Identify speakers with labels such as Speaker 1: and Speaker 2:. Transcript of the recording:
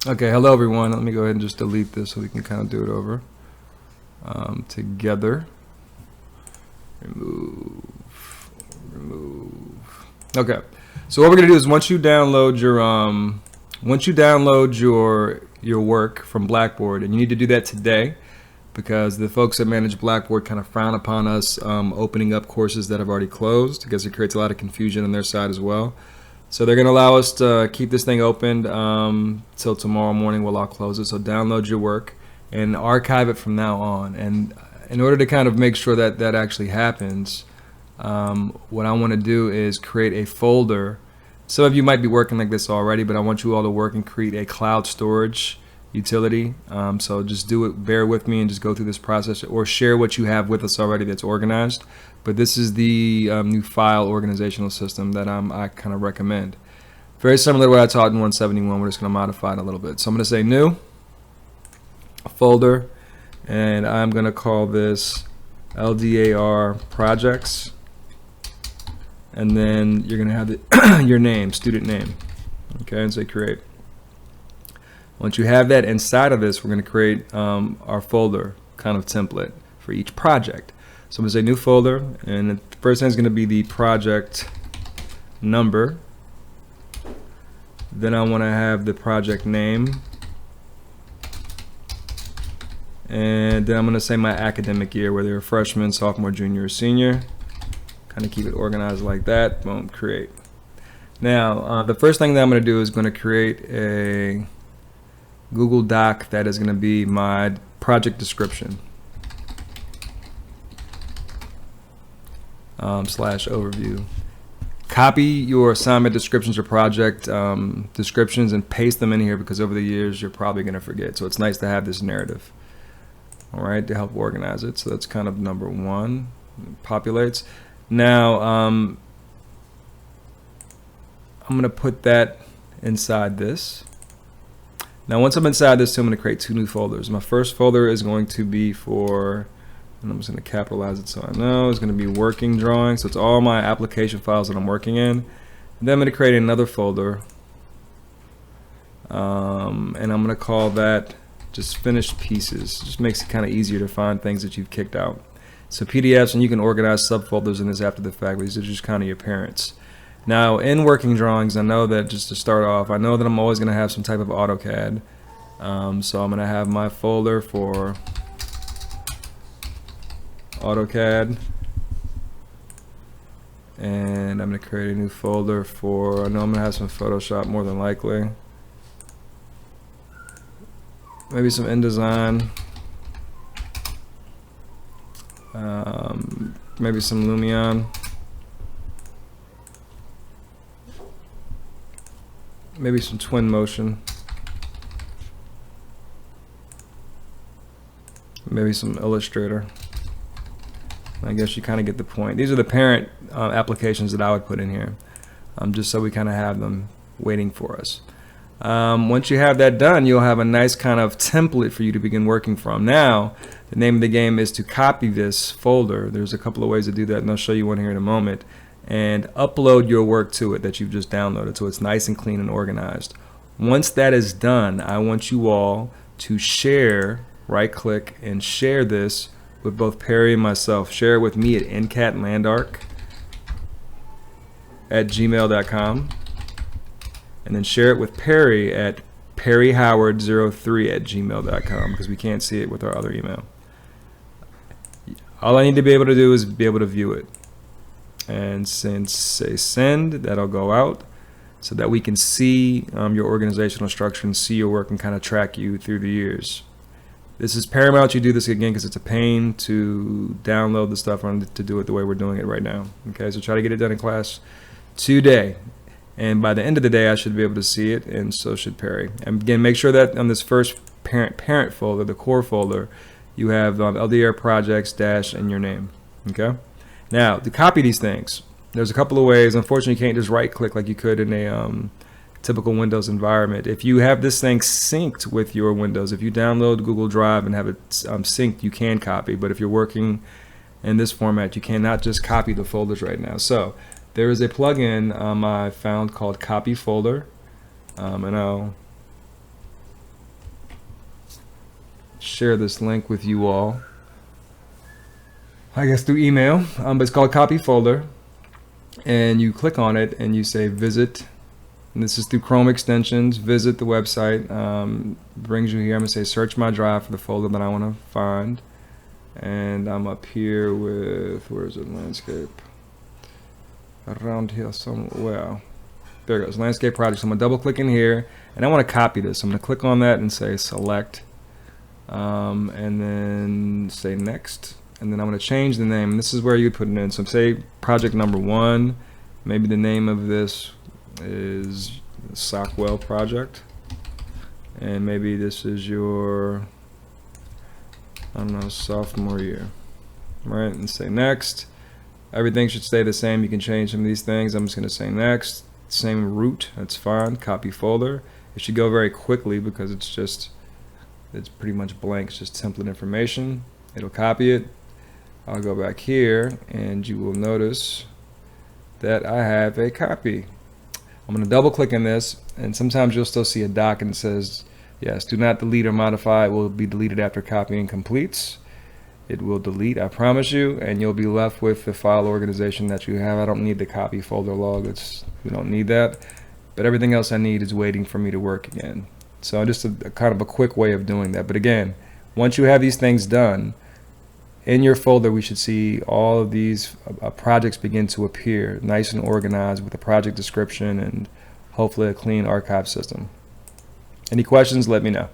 Speaker 1: Okay, hello everyone. Let me go ahead and just delete this so we can kind of do it over together. Remove. Okay. So what we're gonna do is once you download your work from Blackboard, and you need to do that today because the folks that manage Blackboard kind of frown upon us opening up courses that have already closed because it creates a lot of confusion on their side as well. So they're going to allow us to keep this thing open till tomorrow morning. We'll all close it. So download your work and archive it from now on. And in order to kind of make sure that that actually happens, what I want to do is create a folder. Some of you might be working like this already, but I want you all to work and create a cloud storage utility. So just do it, bear with me, and just go through this process, or share what you have with us already that's organized. But this is the new file organizational system that I kind of recommend. Very similar to what I taught in 171. We're just going to modify it a little bit. So I'm going to say new folder, and I'm going to call this LDAR projects, and then you're going to have your name, student name, okay, and say create. Once you have that inside of this, we're going to create our folder kind of template for each project. So I'm going to say new folder, and the first thing is going to be the project number. Then I want to have the project name, and then I'm going to say my academic year, whether you're a freshman, sophomore, junior, or senior. Kind of keep it organized like that. Boom, create. Now the first thing that I'm going to do is going to create a Google Doc that is going to be my project description. Slash overview. Copy your assignment descriptions or project descriptions and paste them in here, because over the years you're probably going to forget. So it's nice to have this narrative, all right, to help organize it. So that's kind of number one. It populates. Now I'm going to put that inside this. Now once I'm inside this, I'm going to create two new folders. My first folder is going to be for, and I'm just going to capitalize it so I know, it's going to be working drawing. So it's all my application files that I'm working in. And then I'm going to create another folder, and I'm going to call that just finished pieces. Just makes it kind of easier to find things that you've kicked out. So PDFs, and you can organize subfolders in this after the fact, but these are just kind of your parents. Now in working drawings, I know that just to start off, I know that I'm always going to have some type of AutoCAD. So I'm going to have my folder for AutoCAD, and I'm going to create a new folder for, I know I'm going to have some Photoshop more than likely, maybe some InDesign, maybe some Lumion, maybe some Twinmotion, maybe some Illustrator. I guess you kind of get the point. These are the parent applications that I would put in here, just so we kind of have them waiting for us. Once you have that done, you'll have a nice kind of template for you to begin working from. Now, the name of the game is to copy this folder. There's a couple of ways to do that, and I'll show you one here in a moment, and upload your work to it that you've just downloaded, so it's nice and clean and organized. Once that is done, I want you all to share, right-click, and share this with both Perry and myself. Share it with me at ncatlandark@gmail.com, and then share it with Perry at perryhoward03@gmail.com, because we can't see it with our other email. All I need to be able to do is be able to view it, and since say send, that'll go out so that we can see your organizational structure and see your work and kind of track you through the years. This is paramount you do this again, because it's a pain to download the stuff and to do it the way we're doing it right now. Okay, so try to get it done in class today, and by the end of the day I should be able to see it, and so should Perry. And again, make sure that on this first parent folder, the core folder, you have LDR projects dash and your name. Okay, now to copy these things, there's a couple of ways. Unfortunately, you can't just right click like you could in a typical Windows environment. If you have this thing synced with your Windows, if you download Google Drive and have it synced, you can copy. But if you're working in this format, you cannot just copy the folders right now. So there is a plugin I found called Copy Folder, and I'll share this link with you all, I guess through email, but it's called Copy Folder, and you click on it and you say visit, and this is through Chrome extensions, visit the website, brings you here. I'm gonna say search my drive for the folder that I want to find, and I'm up here with, where is it, landscape, around here somewhere. There it goes, landscape projects. I'm gonna double click in here, and I want to copy this. I'm gonna click on that and say select, and then say next, and then I'm gonna change the name, and this is where you put it in. So say project number 1, maybe the name of this is Sockwell project, and maybe this is your, I don't know, sophomore year, right? And say next. Everything should stay the same. You can change some of these things. I'm just gonna say next. Same root, that's fine. Copy folder. It should go very quickly because it's pretty much blank. It's just template information. It'll copy it. I'll go back here and you will notice that I have a copy. I'm going to double click on this, and sometimes you'll still see a doc and it says, yes, do not delete or modify. It will be deleted after copying completes. It will delete, I promise you, and you'll be left with the file organization that you have. I don't need the copy folder log. We don't need that. But everything else I need is waiting for me to work again. So just a kind of a quick way of doing that. But again, once you have these things done, in your folder we should see all of these projects begin to appear nice and organized with a project description and hopefully a clean archive system. Any questions, let me know.